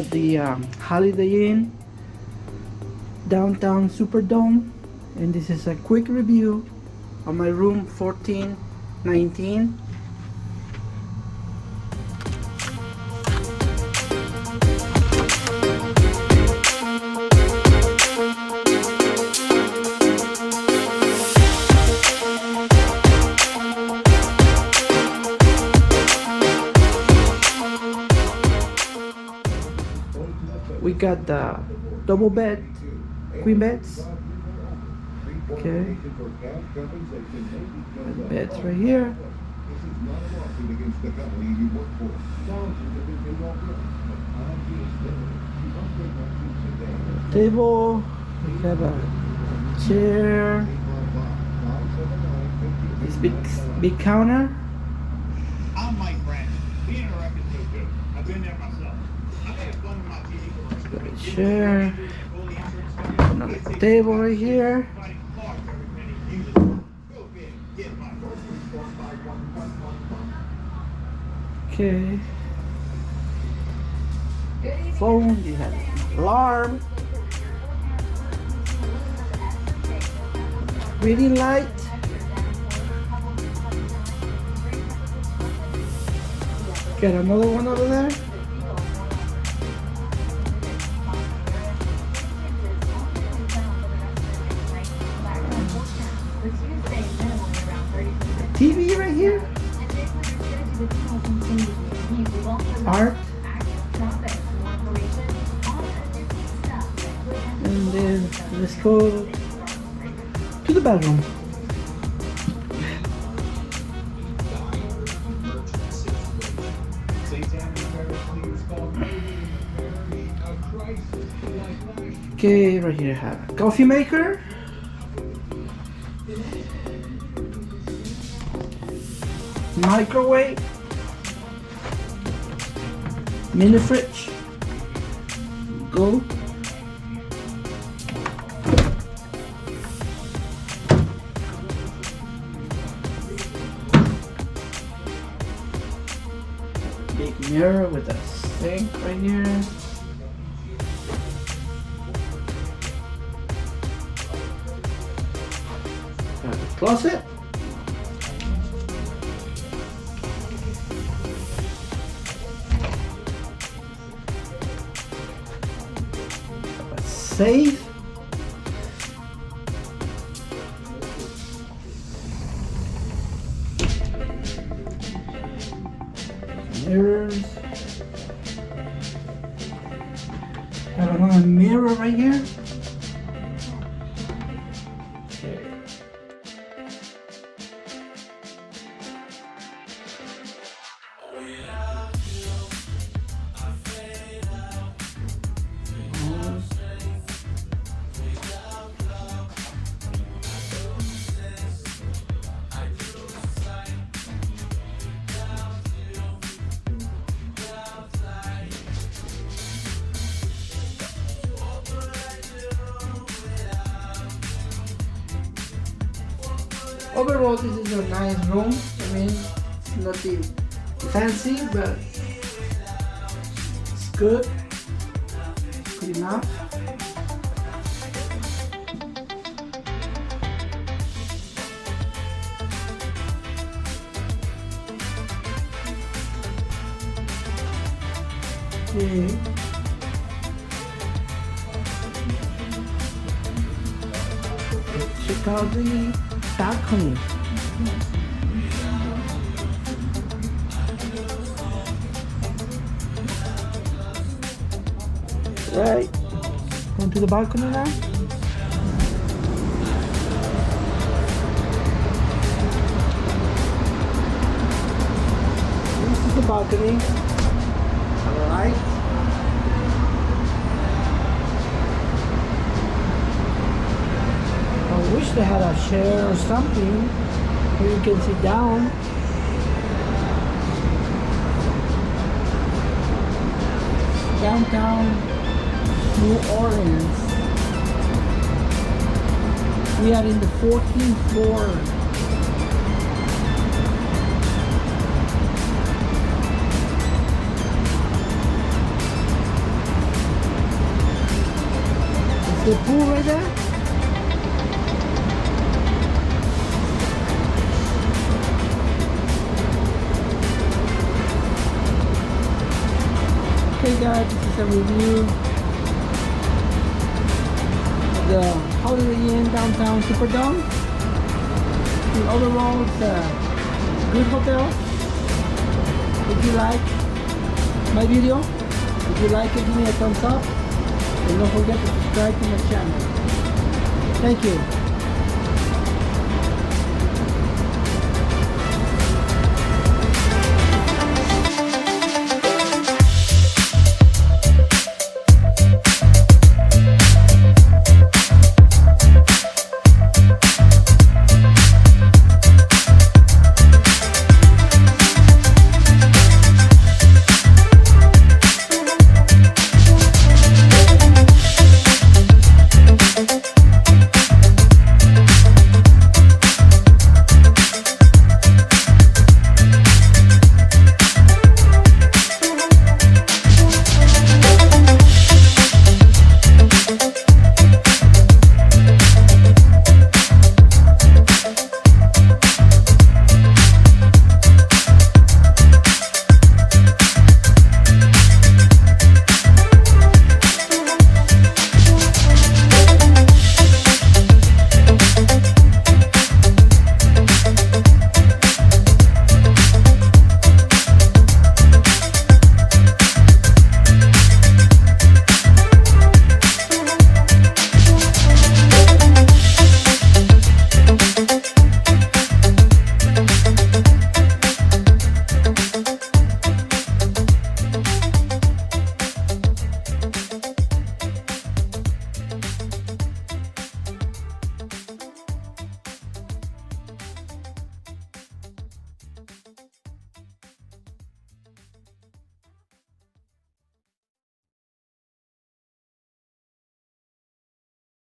at the Holiday Inn Downtown-Superdome, and this is a quick review of my room 1419. We got the double bed, queen beds. Okay. And beds right here. Table. We have a chair. This big counter. I'm Mike Brandon. Being a record too. I've been there myself. I had fun with my TV commercials. Chair. Another table right here. Okay. Phone, you have alarm. Reading light. Got another one over there. TV right here. Art. And then let's go to the bedroom. Okay, right here I have a coffee maker. Microwave, mini fridge, go. Big mirror with a sink right here. Got a closet. Safe. Mirrors. Have another mirror right here. Okay. Overall, this is a nice room. I mean, it's nothing fancy, but it's good. Good enough. Okay. Check out the balcony. Right. Going to the balcony now. This is the balcony. Alright. I wish they had a chair or something where you can sit down. Downtown New Orleans. We are in the 14th floor. The pool right there. Okay guys, this is a review of the Holiday Inn Downtown-Superdome. Overall, it's a good hotel. If you like my video, if you like it, give me a thumbs up. And don't forget to subscribe to my channel. Thank you.